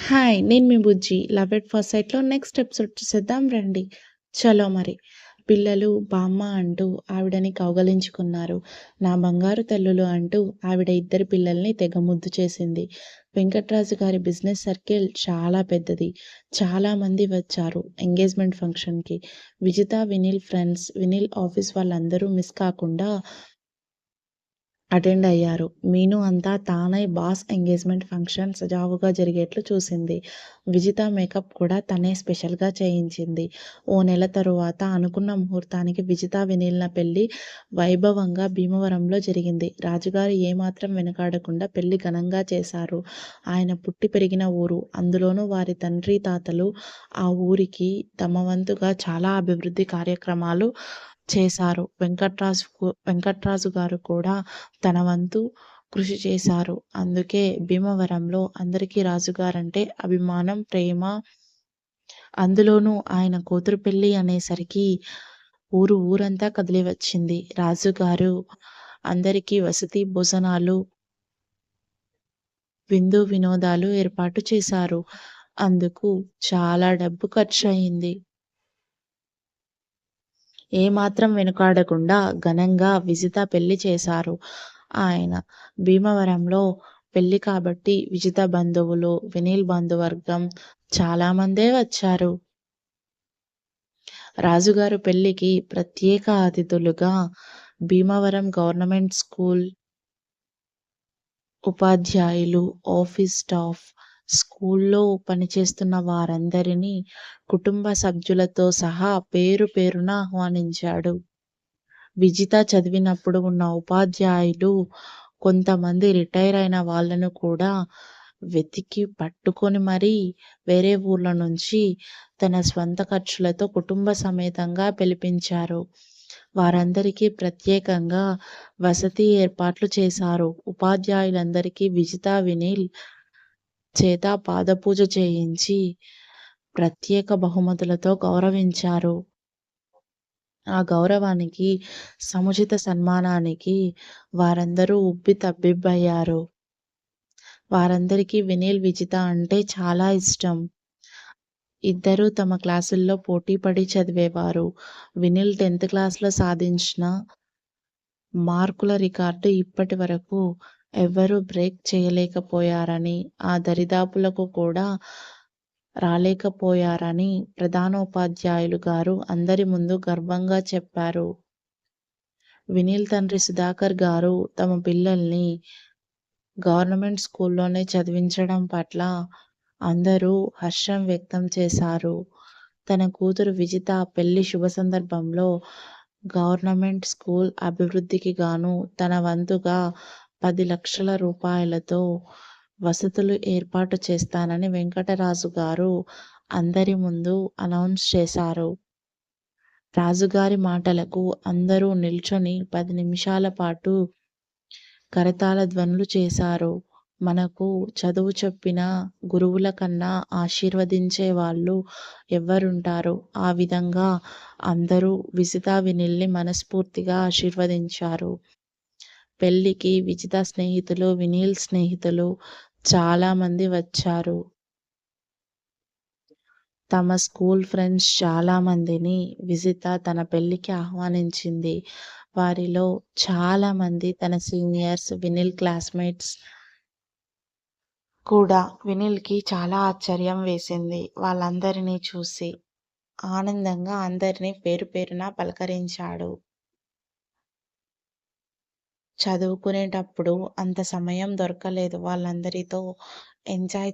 Hi! నేను మీ బుజ్జి. 'Love at first సైట్‌లో' next episode చూసేద్దాం రండి. చలో మరి. పిల్లలు బామ్మ అంటూ ఆవిడని కౌగలించుకున్నారు. నా బంగారు తల్లులు అంటూ ఆవిడ ఇద్దరి పిల్లల్ని తెగ ముద్దు చేసింది. వెంకట్రాజు గారి బిజినెస్ సర్కిల్ చాలా పెద్దది. చాలామంది వచ్చారు ఎంగేజ్‌మెంట్ ఫంక్షన్‌కి. విజిత, వినీల్ ఫ్రెండ్స్, వినీల్ ఆఫీస్ వాళ్ళందరూ మిస్ కాకుండా అటెండ్ అయ్యారు. మీను అంతా తానై బాస్ ఎంగేజ్‌మెంట్ ఫంక్షన్ సజావుగా జరిగేట్లు చూసింది. విజిత మేకప్ కూడా తనే స్పెషల్‌గా చేయించింది. ఓ నెల తరువాత అనుకున్న ముహూర్తానికి విజిత, వినీల్‌ల పెళ్లి వైభవంగా భీమవరంలో జరిగింది. రాజుగారు ఏమాత్రం వెనుకాడకుండా పెళ్లి ఘనంగా చేశారు. ఆయన పుట్టి పెరిగిన ఊరు. అందులోనూ వారి తండ్రి తాతలు ఆ ఊరికి తమ వంతుగా చాలా అభివృద్ధి కార్యక్రమాలు చేశారు. వెంకట్రాజు గారు కూడా తన వంతు కృషి చేశారు. అందుకే భీమవరంలో అందరికీ రాజుగారంటే అభిమానం, ప్రేమ. అందులోనూ ఆయన కూతురు పెళ్లి అనేసరికి ఊరంతా కదిలివచ్చింది. రాజుగారు అందరికీ వసతి, భోజనాలు, విందు వినోదాలు ఏర్పాటు చేశారు. అందుకు చాలా డబ్బు ఖర్చయింది. ఏమాత్రం వెనుకాడకుండా ఘనంగా విజిత పెళ్లి చేశారు ఆయన. భీమవరంలో పెళ్లి కాబట్టి విజిత బంధువులు, వినీల్ బంధువర్గం చాలామందే వచ్చారు. రాజుగారు పెళ్లికి ప్రత్యేక అతిథులుగా భీమవరం గవర్నమెంట్ స్కూల్ ఉపాధ్యాయులు, ఆఫీస్ స్టాఫ్, స్కూల్లో పనిచేస్తున్న వారందరినీ కుటుంబ సభ్యులతో సహా పేరు పేరున ఆహ్వానించాడు. విజిత చదివినప్పుడు ఉన్న ఉపాధ్యాయులు కొంతమంది రిటైర్ అయిన వాళ్ళను కూడా వెతికి పట్టుకొని మరీ వేరే ఊర్ల నుంచి తన స్వంత ఖర్చులతో కుటుంబ సమేతంగా పిలిపించారు. వారందరికీ ప్రత్యేకంగా వసతి ఏర్పాట్లు చేశారు. ఉపాధ్యాయులందరికీ విజిత, వినీల్ చేత పాదపూజ చేయించి ప్రత్యేక బహుమతులతో గౌరవించారు. ఆ గౌరవానికి, సముచిత సన్మానానికి వారందరూ ఉబ్బితబ్బిబ్బయ్యారు. వారందరికీ వినీల్, విజిత అంటే చాలా ఇష్టం. ఇద్దరూ తమ క్లాసుల్లో పోటీపడి చదివేవారు. వినీల్ 10థ్ క్లాస్‌లో సాధించిన మార్కుల రికార్డు ఇప్పటి వరకు ఎవ్వరూ బ్రేక్ చేయలేకపోయారని, ఆ దరిదాపులకు కూడా రాలేకపోయారని ప్రధానోపాధ్యాయులు గారు అందరి ముందు గర్వంగా చెప్పారు. వినీల్ తండ్రి సుధాకర్ గారు తమ పిల్లల్ని గవర్నమెంట్ స్కూల్లోనే చదివించడం పట్ల అందరూ హర్షం వ్యక్తం చేశారు. తన కూతురు విజిత పెళ్లి శుభ సందర్భంలో గవర్నమెంట్ స్కూల్ అభివృద్ధికి గాను తన వంతుగా 10,00,000 రూపాయలతో వసతులు ఏర్పాటు చేస్తానని వెంకటరాజు గారు అందరి ముందు అనౌన్స్ చేశారు. రాజుగారి మాటలకు అందరూ నిల్చొని 10 నిమిషాల పాటు కరతాళ ధ్వనులు చేశారు. మనకు చదువు చెప్పిన గురువుల కన్నా ఆశీర్వదించే వాళ్ళు ఎవ్వరుంటారు? ఆ విధంగా అందరూ విజిత, వినీల్‌ని మనస్ఫూర్తిగా ఆశీర్వదించారు. పెళ్లికి విజిత స్నేహితులు, వినీల్ స్నేహితులు చాలామంది వచ్చారు. తమ స్కూల్ ఫ్రెండ్స్ చాలామందిని విజిత తన పెళ్లికి ఆహ్వానించింది. వారిలో చాలామంది తన సీనియర్స్, వినీల్ క్లాస్‌మేట్స్ కూడా. వినీల్‌కి చాలా ఆశ్చర్యం వేసింది వాళ్ళందరినీ చూసి. ఆనందంగా అందరినీ పేరు పేరున పలకరించాడు. చదువుకునేటప్పుడు అంత సమయం దొరకలేదు వాళ్ళందరితో ఎంజాయ్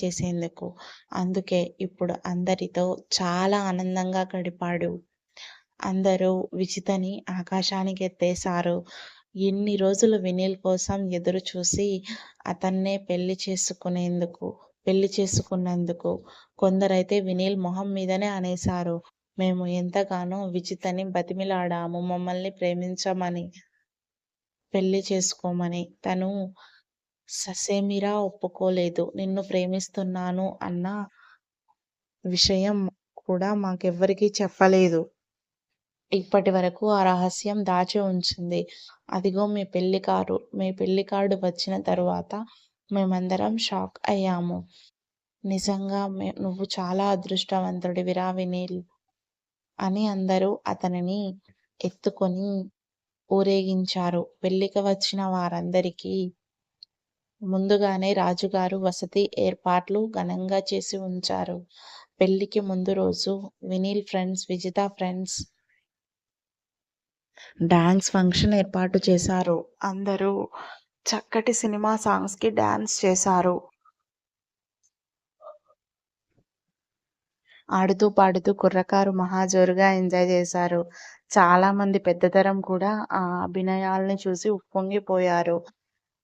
చేసేందుకు. అందుకే ఇప్పుడు అందరితో చాలా ఆనందంగా గడిపాడు. అందరూ విజితని ఆకాశానికెత్తేశారు. ఇన్ని రోజులు వినీల్ కోసం ఎదురు చూసి అతన్నే పెళ్లి చేసుకున్నందుకు. కొందరైతే వినీల్ మొహం మీదనే అనేశారు. మేము ఎంతగానో విజితని బతిమిలాడాము మమ్మల్ని ప్రేమించమని, పెళ్లి చేసుకోమని. తను ససేమిరా ఒప్పుకోలేదు. నిన్ను ప్రేమిస్తున్నాను అన్న విషయం కూడా మాకెవ్వరికీ చెప్పలేదు. ఇప్పటివరకు ఆ రహస్యం దాచి ఉంచింది. అదిగో మీ పెళ్లి కార్డు వచ్చిన తరువాత మేమందరం షాక్ అయ్యాము. నిజంగా నువ్వు చాలా అదృష్టవంతుడివిరా వినీల్ అని అందరూ అతనిని ఎత్తుకొని ఊరేగించారు. పెళ్ళికి వచ్చిన వారందరికీ ముందుగానే రాజుగారు వసతి ఏర్పాట్లు ఘనంగా చేసి ఉంచారు. పెళ్ళికి ముందు రోజు Vineel friends, Vijitha friends dance function ఏర్పాటు చేశారు. అందరూ చక్కటి సినిమా సాంగ్స్‌కి డాన్స్ చేశారు. ఆడుతూ, పాడుతూ కుర్రకారు మహా జోరుగా ఎంజాయ్ చేశారు. చాలామంది పెద్దతరం కూడా ఆ అభినయాల్ని చూసి ఉప్పొంగిపోయారు.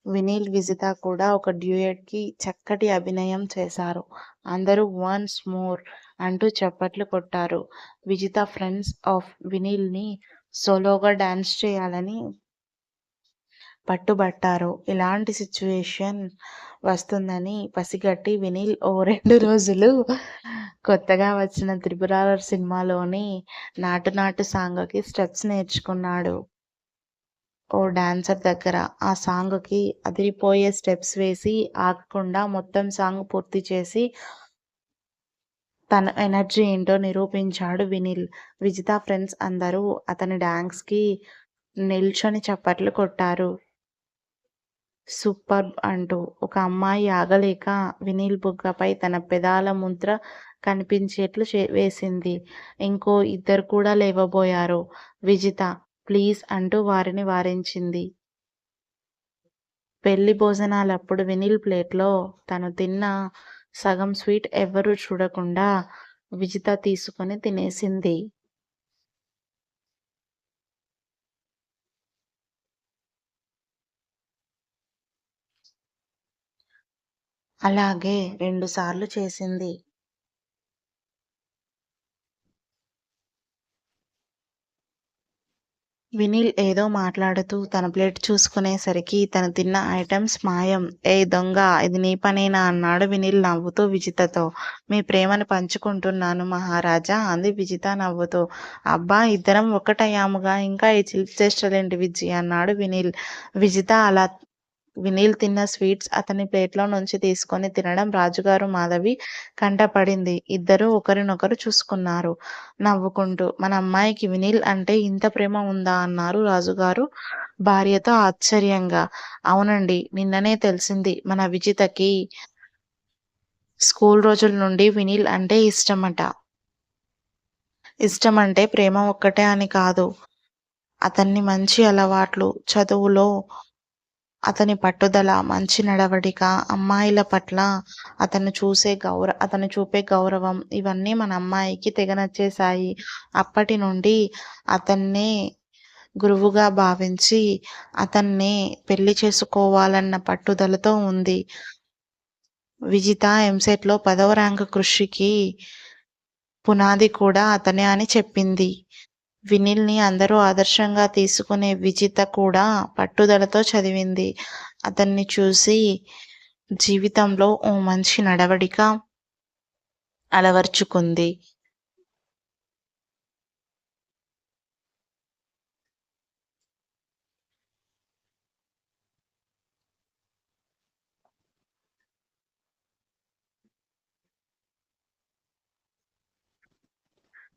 వినీల్, విజిత కూడా ఒక డ్యూయెట్‌కి చక్కటి అభినయం చేశారు. అందరూ వన్స్ మోర్ అంటూ చప్పట్లు కొట్టారు. విజిత ఫ్రెండ్స్ ఆఫ్ వినీల్‌ని సోలోగా డాన్స్ చేయాలని పట్టుబట్టారు. ఇలాంటి సిట్యుయేషన్ వస్తుందని పసిగట్టి వినీల్ ఓ 2 రోజులు కొత్తగా వచ్చిన 'త్రిపురార' సినిమాలోని 'నాటు నాటు' సాంగ్‌కి స్టెప్స్ నేర్చుకున్నాడు. ఓ డాన్సర్ దగ్గర. ఆ సాంగ్‌కి అదిరిపోయే స్టెప్స్ వేసి ఆగకుండా మొత్తం సాంగ్ పూర్తి చేసి తన ఎనర్జీ ఏంటో నిరూపించాడు వినీల్. విజిత ఫ్రెండ్స్ అందరూ అతని డాన్స్‌కి నిల్చొని చప్పట్లు కొట్టారు. సూపర్బ్ అంటూ. ఒక అమ్మాయి ఆగలేక వినీల్ బుగ్గపై తన పెదాల ముద్ర కనిపించేట్లు వేసింది. ఇంకో ఇద్దరు కూడా లేవబోయారు. విజిత ప్లీజ్ అంటూ వారిని వారించింది. పెళ్లి భోజనాలప్పుడు వినీల్ ప్లేట్‌లో తను తిన్న సగం స్వీట్ ఎవ్వరూ చూడకుండా విజిత తీసుకొని తినేసింది. అలాగే 2 సార్లు చేసింది. వినీల్ ఏదో మాట్లాడుతూ తన ప్లేట్ చూసుకునేసరికి తను తిన్న ఐటెమ్స్ మాయం. ఏయ్ దొంగ! ఇది నీ పనేనా? అన్నాడు వినీల్ నవ్వుతూ విజితతో. మీ ప్రేమను పంచుకుంటున్నాను మహారాజా అంది విజిత నవ్వుతూ. అబ్బా! ఇద్దరం ఒక్కటయ్యాముగా ఇంకా ఈ చిలిపి చేష్టలేంటి విజ్జి అన్నాడు వినీల్. విజిత అలా వినీల్ తిన్న స్వీట్స్ అతని ప్లేట్‌లో నుంచి తీసుకొని తినడం రాజుగారు, మాధవి కంటపడింది. ఇద్దరూ ఒకరినొకరు చూసుకున్నారు నవ్వుకుంటూ. మన అమ్మాయికి వినీల్ అంటే ఇంత ప్రేమ ఉందా? అన్నారు రాజుగారు భార్యతో ఆశ్చర్యంగా. అవునండి. నిన్ననే తెలిసింది మన విజితకి స్కూల్ రోజుల నుండి వినీల్ అంటే ఇష్టమట. ఇష్టమంటే ప్రేమ ఒక్కటే అని కాదు. అతన్ని మంచి అలవాట్లు, చదువులో అతని పట్టుదల, మంచి నడవడిక, అమ్మాయిల పట్ల అతను చూపే గౌరవం ఇవన్నీ మన అమ్మాయికి తెగ నచ్చేశాయి. అప్పటి నుండి అతన్నే గురువుగా భావించి, అతన్నే పెళ్లి చేసుకోవాలన్న పట్టుదలతో ఉంది. విజిత ఎంసెట్‌లో 10వ ర్యాంక్ కృషికి పునాది కూడా అతనే అని చెప్పింది. వినీల్‌ని అందరూ ఆదర్శంగా తీసుకునే విజిత కూడా పట్టుదలతో చదివింది. అతన్ని చూసి జీవితంలో ఓ మంచి నడవడిక అలవర్చుకుంది.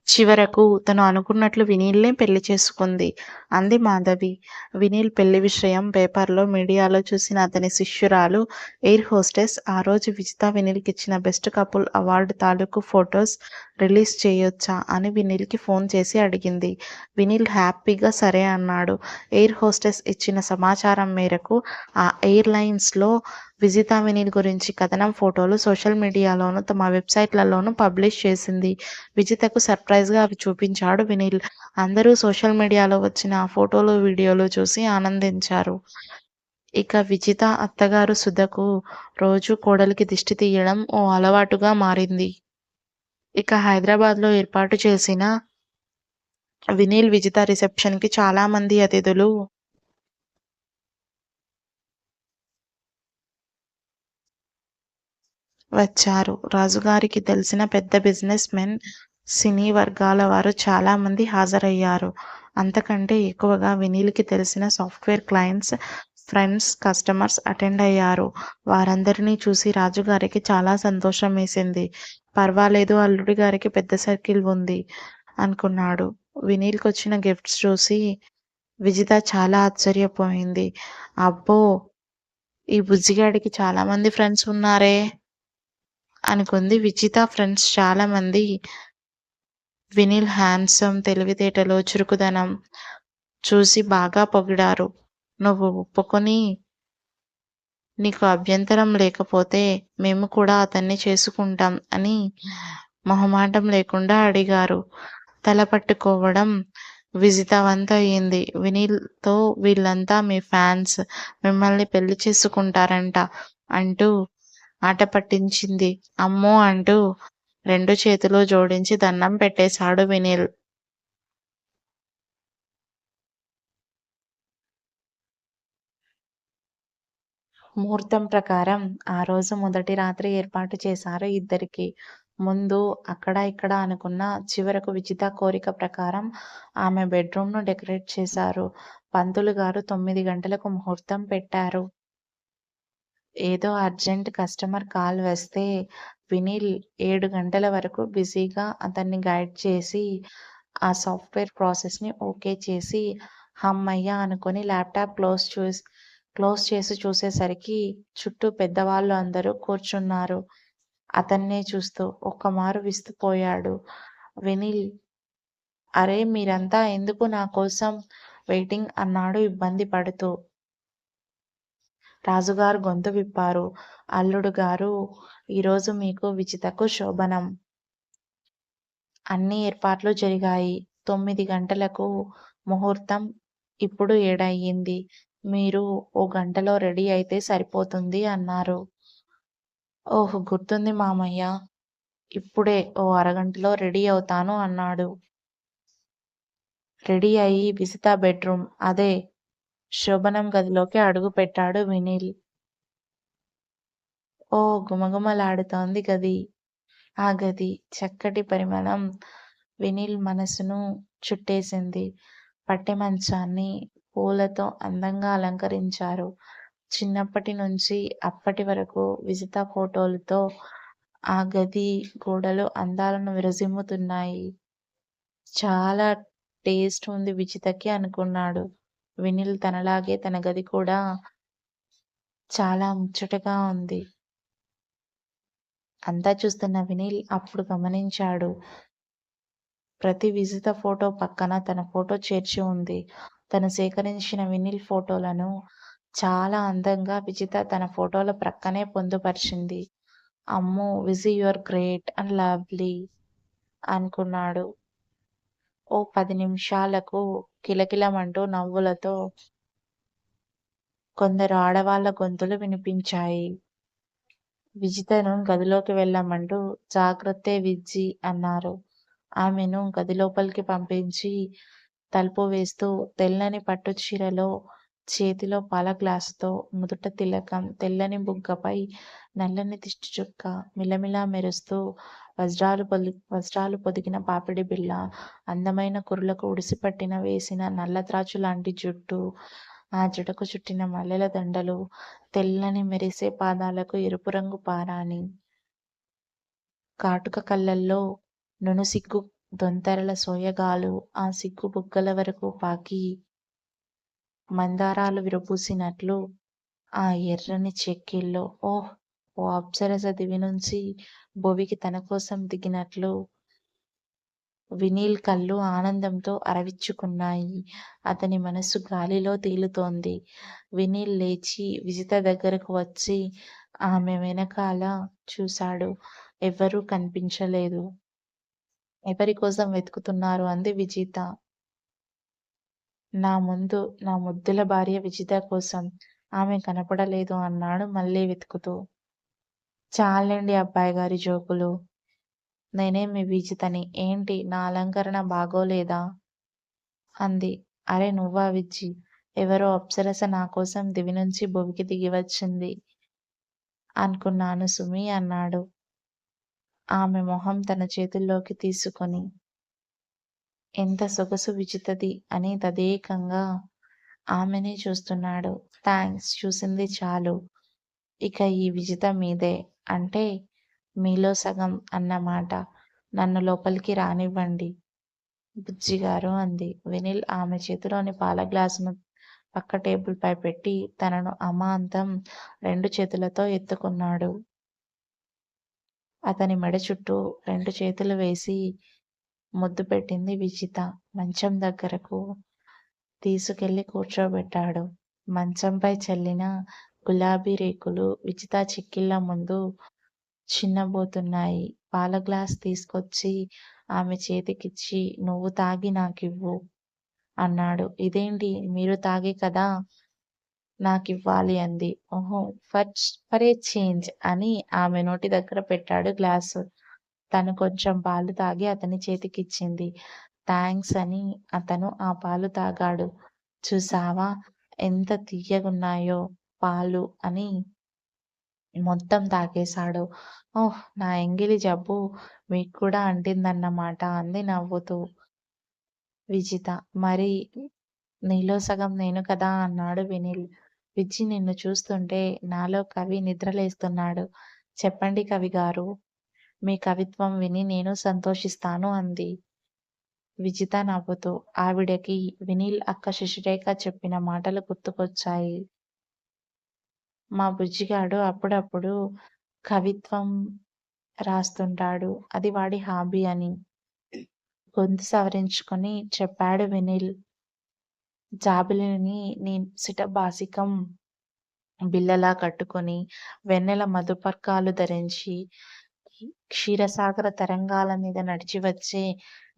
చివరకు తను అనుకున్నట్లు వినీల్‌నే పెళ్లి చేసుకుంది అంది మాధవి. వినీల్ పెళ్లి విషయం పేపర్‌లో, మీడియాలో చూసిన అతని శిష్యురాలు ఎయిర్ హోస్టెస్ ఆ రోజు విజిత వినీల్‌కిచ్చిన బెస్ట్ కపుల్ అవార్డు తాలూకు ఫొటోస్ రిలీజ్ చేయొచ్చా అని వినీల్‌కి ఫోన్ చేసి అడిగింది. వినీల్ హ్యాపీగా సరే అన్నాడు. ఎయిర్ హోస్టెస్ ఇచ్చిన సమాచారం మేరకు ఆ ఎయిర్‌లైన్స్‌లో విజిత, వినీల్ గురించి కథనం, ఫోటోలు సోషల్ మీడియాలోనూ, తమ వెబ్‌సైట్‌లలోనూ పబ్లిష్ చేసింది. విజితకు సర్ప్రైజ్‌గా అవి చూపించాడు వినీల్. అందరూ సోషల్ మీడియాలో వచ్చిన ఆ ఫోటోలు, వీడియోలు చూసి ఆనందించారు. ఇక విజిత అత్తగారు సుధకు రోజూ కోడలికి దిష్టి తీయడం ఓ అలవాటుగా మారింది. ఇక హైదరాబాద్‌లో ఏర్పాటు చేసిన వినీల్, విజిత రిసెప్షన్‌కి చాలా మంది అతిథులు వచ్చారు. రాజుగారికి తెలిసిన పెద్ద బిజినెస్ మెన్, సినీ వర్గాల వారు చాలా మంది హాజరయ్యారు. అంతకంటే ఎక్కువగా వినీల్‌కి తెలిసిన software clients, friends, customers attend అయ్యారు. వారందరినీ చూసి రాజుగారికి చాలా సంతోషమేసింది. పర్వాలేదు, అల్లుడి గారికి పెద్ద సర్కిల్ ఉంది అనుకున్నాడు. వినీల్‌కొచ్చిన గిఫ్ట్స్ చూసి విజిత చాలా ఆశ్చర్యపోయింది. అబ్బో! ఈ బుజ్జిగాడికి చాలా మంది ఫ్రెండ్స్ ఉన్నారే అనుకుంది. విజిత ఫ్రెండ్స్ చాలా మంది వినీల్ హ్యాండ్సమ్, తెలివితేటలు, చురుకుదనం చూసి బాగా పొగిడారు. నువ్వు ఒప్పుకొని నీకు అభ్యంతరం లేకపోతే మేము కూడా అతన్ని చేసుకుంటాం అని మొహమాటం లేకుండా అడిగారు. తల పట్టుకోవడం విజిత వంతు అయింది. వినీల్‌తో వీళ్ళంతా మీ ఫ్యాన్స్, మిమ్మల్ని పెళ్లి చేసుకుంటారంట అంటూ ఆట పట్టించింది. అమ్మో! అంటూ 2 చేతులు జోడించి దండం పెట్టేశాడు వినీల్. ముహూర్తం ప్రకారం ఆ రోజు మొదటి రాత్రి ఏర్పాటు చేశారు ఇద్దరికీ. ముందు అక్కడ ఇక్కడ అనుకున్న చివరకు విజిత కోరిక ప్రకారం ఆమె బెడ్‌రూమ్‌ను డెకరేట్ చేశారు. పంతులు గారు 9 గంటలకు ముహూర్తం పెట్టారు. ఏదో అర్జెంట్ కస్టమర్ కాల్ వస్తే వినీల్ 7 గంటల వరకు బిజీగా అతన్ని గైడ్ చేసి, ఆ సాఫ్ట్‌వేర్ ప్రాసెస్‌ని ఓకే చేసి, హమ్మయ్య! అనుకుని ల్యాప్‌టాప్ క్లోజ్ చేసి చూసేసరికి చుట్టూ పెద్దవాళ్ళు అందరూ కూర్చున్నారు. అతన్నే చూస్తూ ఒక్కమారు విస్తుపోయాడు వినీల్. అరే! మీరంతా ఎందుకు నా కోసం వెయిటింగ్ అన్నాడు ఇబ్బంది పడుతూ. రాజుగారు గొంతు విప్పారు. అల్లుడు గారు, ఈరోజు మీకు విజితకు శోభనం. అన్ని ఏర్పాట్లు జరిగాయి. 9 గంటలకు ముహూర్తం. ఇప్పుడు 7 అయ్యింది. మీరు ఓ గంటలో రెడీ అయితే సరిపోతుంది అన్నారు. ఓహ్! గుర్తుంది మామయ్య. ఇప్పుడే ఓ అరగంటలో రెడీ అవుతాను అన్నాడు. రెడీ అయి విజిత బెడ్‌రూమ్, అదే శోభనం గదిలోకి అడుగుపెట్టాడు వినీల్. ఓ గుమగుమలాడుతోంది గది. ఆ గది చక్కటి పరిమళం వినీల్ మనసును చుట్టేసింది. పట్టె మంచాన్ని పూలతో అందంగా అలంకరించారు. చిన్నప్పటి నుంచి అప్పటి వరకు విజిత ఫోటోలతో ఆ గది గోడలు అందాలను విరజిమ్ముతున్నాయి. చాలా టేస్ట్ ఉంది విజితకి అనుకున్నాడు. వినీల్ తనలాగే తన గది కూడా చాలా ముచ్చటగా ఉంది. అంతా చూస్తున్న వినీల్ అప్పుడు గమనించాడు. ప్రతి విజిత ఫోటో పక్కన తన ఫోటో చేర్చి ఉంది. తను సేకరించిన వినీల్ ఫోటోలను చాలా అందంగా విజిత తన ఫోటోల ప్రక్కనే పొందుపరిచింది. అమ్మో! విజీ యూర్ గ్రేట్ అండ్ లవ్లీ అనుకున్నాడు. ఓ 10 నిమిషాలకు కిలకిలమంటూ నవ్వులతో కొందరు ఆడవాళ్ళ గొంతులు వినిపించాయి. విజితను గదిలోకి వెళ్ళమంటూ జాగ్రత్తే విజ్జీ అన్నారు. ఆమెను గదిలోపలికి పంపించి తలుపు వేస్తూ తెల్లని పట్టు చీరలో, చేతిలో పాల గ్లాసుతో, నుదుట తిలకం, తెల్లని బుగ్గపై నల్లని దిష్టి చుక్క, మిలమిలా మెరుస్తూ వజ్రాలు పొదిగిన పాపిడి బిళ్ళ, అందమైన కురులకు ఉడిసిపట్టిన వేసిన నల్లత్రాచు లాంటి జుట్టు, ఆ జడకు చుట్టిన మల్లెల దండలు, తెల్లని మెరిసే పాదాలకు ఎరుపు రంగు పారాణి, కాటుక కళ్ళల్లో నునుసిగ్గు దొంతరల సోయగాలు ఆ సిగ్గు బుగ్గల వరకు పాకి మందారాలు విరబూసినట్లు ఆ ఎర్రని చెక్కిళ్ళు. ఓహ్! ఓ అప్సరస దివి నుంచి భువికి తన కోసం దిగినట్లు వినీల్ కళ్ళు ఆనందంతో అరవిచ్చుకున్నాయి. అతని మనసు గాలిలో తేలుతోంది. వినీల్ లేచి విజిత దగ్గరకు వచ్చి ఆమె వెనకాల చూశాడు. ఎవ్వరూ కనిపించలేదు. ఎవరి కోసం వెతుకుతున్నారు అంది విజిత. నా ముద్దుల భార్య విజిత కోసం. ఆమె కనపడలేదు అన్నాడు మళ్ళీ వెతుకుతూ. చాలండి అబ్బాయిగారి జోకులు. నేనే మీ విజితని. ఏంటి నా అలంకరణ బాగోలేదా? అంది. అరె నువ్వా విజ్జి? ఎవరో అప్సరస నాకోసం దివి నుంచి భువికి దిగివచ్చింది అనుకున్నాను సుమీ అన్నాడు. ఆమె మొహం తన చేతుల్లోకి తీసుకొని. ఎంత సొగసు విజితది అని తదేకంగా ఆమెనే చూస్తున్నాడు. థాంక్స్ చూసింది చాలు. ఇక ఈ విజిత మీదే. అంటే మీలో సగం అన్నమాట. నన్ను లోపలికి రానివ్వండి బుజ్జిగారు అంది. వెనిల్ ఆమె చేతిలోని పాల గ్లాసును పక్క టేబుల్ పై పెట్టి తనను అమాంతం 2 చేతులతో ఎత్తుకున్నాడు. అతని మెడ చుట్టూ 2 చేతులు వేసి ముద్దు పెట్టింది విజిత. మంచం దగ్గరకు తీసుకెళ్ళి కూర్చోబెట్టాడు. మంచంపై చల్లిన గులాబీ రేకులు విజిత చిక్కిళ్ళ ముందు చిన్నబోతున్నాయి. పాల గ్లాస్ తీసుకొచ్చి ఆమె చేతికిచ్చి నువ్వు తాగి నాకివ్వు అన్నాడు. ఇదేంటి మీరు తాగే కదా నాకివ్వాలి అంది. ఓహో! ఫర్ ఏ చేంజ్ అని ఆమె నోటి దగ్గర పెట్టాడు గ్లాసు. తను కొంచెం పాలు తాగి అతని చేతికిచ్చింది. థాంక్స్ అని అతను ఆ పాలు తాగాడు. చూశావా ఎంత తియ్యగున్నాయో పాలు అని మొత్తం తాగేశాడు. ఓహ్! నా ఎంగిలి జబ్బు మీకు కూడా అంటిందన్నమాట అంది నవ్వుతూ విజిత. మరి నీలో సగం నేను కదా అన్నాడు వెనిల్. విజ్జి నిన్ను చూస్తుంటే నాలో కవి నిద్రలేస్తున్నాడు. చెప్పండి కవిగారు. మీ కవిత్వం విని నేను సంతోషిస్తాను అంది విజిత నవ్వుతూ. ఆవిడకి వినీల్ అక్క శశిరేఖ చెప్పిన మాటలు గుర్తుకొచ్చాయి. మా బుజ్జిగాడు అప్పుడప్పుడు కవిత్వం రాస్తుంటాడు. అది వాడి హాబీ అని గొంతు సవరించుకొని చెప్పాడు వినిల్. జాబిలిని నీ సిటబాసికం బిళ్ళలా కట్టుకొని, వెన్నెల మధుపర్కాలు ధరించి, క్షీరసాగర తరంగాల మీద నడిచి వచ్చే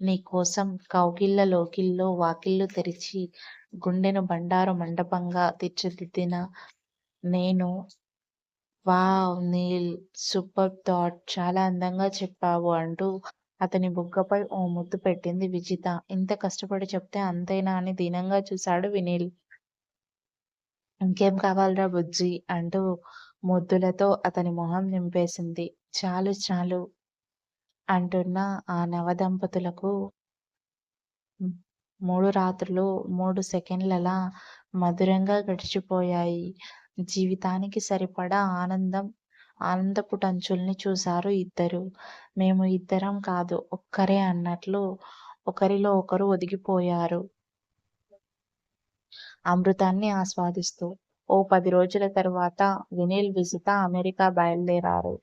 నీ కోసం కౌగిళ్ళ లోగిల్లో వాకిళ్ళు తెరిచి, గుండెను బండారు మండపంగా తీర్చిదిద్దిన నేను వావ్! నీల్ సూపర్బ్ థాట్ చాలా అందంగా చెప్పావు అంటూ అతని బుగ్గపై ఓ ముద్దు పెట్టింది విజిత. ఇంత కష్టపడి చెప్తే అంతేనా అని దీనంగా చూశాడు వినీల్. ఇంకేం కావాలిరా బుజ్జీ అంటూ ముద్దులతో అతని మొహం నింపేసింది. చాలు చాలు అంటున్న ఆ నవదంపతులకు 3 రాత్రులు 3 సెకన్లలా మధురంగా గడిచిపోయాయి. జీవితానికి సరిపడా ఆనందపు టంచుల్ని చూశారు ఇద్దరూ. మేము ఇద్దరం కాదు ఒక్కరే అన్నట్లు ఒకరిలో ఒకరు ఒదిగిపోయారు. అమృతాన్ని ఆస్వాదిస్తూ. ఓ 10 రోజుల తరువాత వినీల్ విజిత అమెరికా బయలుదేరారు.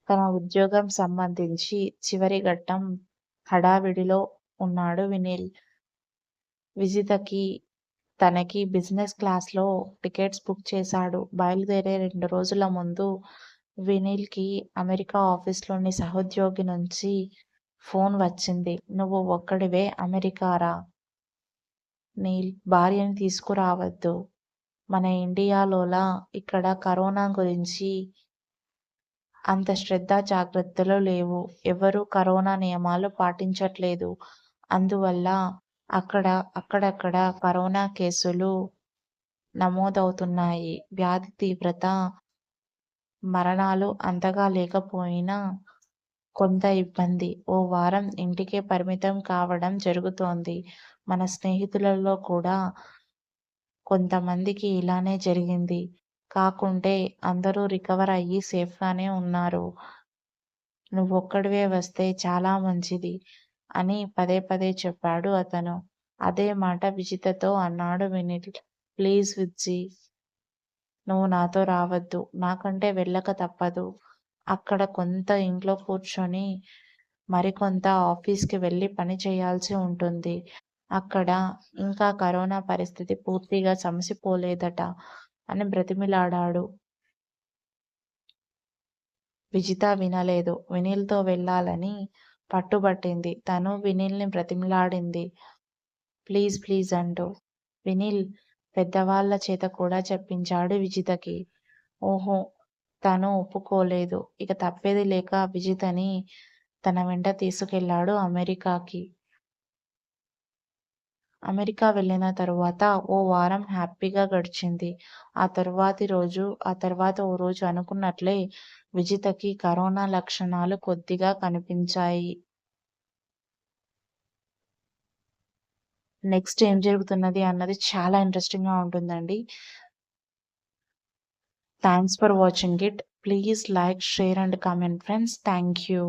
తన ఉద్యోగం సంబంధించి చివరి ఘట్టం హడావిడిలో ఉన్నాడు వినీల్. విజితకి తనకి బిజినెస్ క్లాస్‌లో టికెట్స్ బుక్ చేశాడు. బయలుదేరే 2 రోజుల ముందు వినీల్‌కి అమెరికా ఆఫీస్‌లోని సహోద్యోగి నుంచి ఫోన్ వచ్చింది. నువ్వు ఒక్కడివే అమెరికా రా. నీల్ భార్యని తీసుకురావద్దు. మన ఇండియాలోలా ఇక్కడ కరోనా గురించి అంత శ్రద్ధ జాగ్రత్తలు లేవు. ఎవరూ కరోనా నియమాలు పాటించట్లేదు. అందువల్ల అక్కడక్కడ కరోనా కేసులు నమోదవుతున్నాయి. వ్యాధి తీవ్రత, మరణాలు అంతగా లేకపోయినా కొంత ఇబ్బంది. ఓ వారం ఇంటికే పరిమితం కావడం జరుగుతోంది. మన స్నేహితులలో కూడా కొంతమందికి ఇలానే జరిగింది. కాకుంటే అందరూ రికవర్ అయ్యి సేఫ్‌గానే ఉన్నారు. నువ్వొక్కడివే వస్తే చాలా మంచిది అని పదే పదే చెప్పాడు అతను. అదే మాట విజితతో అన్నాడు వినీల్. ప్లీజ్ విజ్జీ నువ్వు నాతో రావద్దు. నాకంటే వెళ్ళక తప్పదు. అక్కడ కొంత ఇంట్లో కూర్చొని మరికొంత ఆఫీస్‌కి వెళ్ళి పని చేయాల్సి ఉంటుంది. అక్కడ ఇంకా కరోనా పరిస్థితి పూర్తిగా సమసిపోలేదట అని బ్రతిమిలాడాడు. విజిత వినలేదు. వినీల్‌తో వెళ్ళాలని పట్టుబట్టింది. తను వినీల్‌ని బ్రతిమిలాడింది. ప్లీజ్ ప్లీజ్ అంటూ. వినీల్ పెద్దవాళ్ళ చేత కూడా చెప్పించాడు విజితకి. ఓహో! తను ఒప్పుకోలేదు. ఇక తప్పేది లేక విజితని తన వెంట తీసుకెళ్ళాడు అమెరికాకి. అమెరికా వెళ్ళిన తరువాత ఓ వారం హ్యాపీగా గడిచింది. ఆ తర్వాత ఓ రోజు అనుకున్నట్లే విజితకి కరోనా లక్షణాలు కొద్దిగా కనిపించాయి. నెక్స్ట్ ఏం జరుగుతున్నది అన్నది చాలా ఇంట్రెస్టింగ్‌గా ఉంటుందండి. Thanks for watching it. Please like, share and comment friends. Thank you.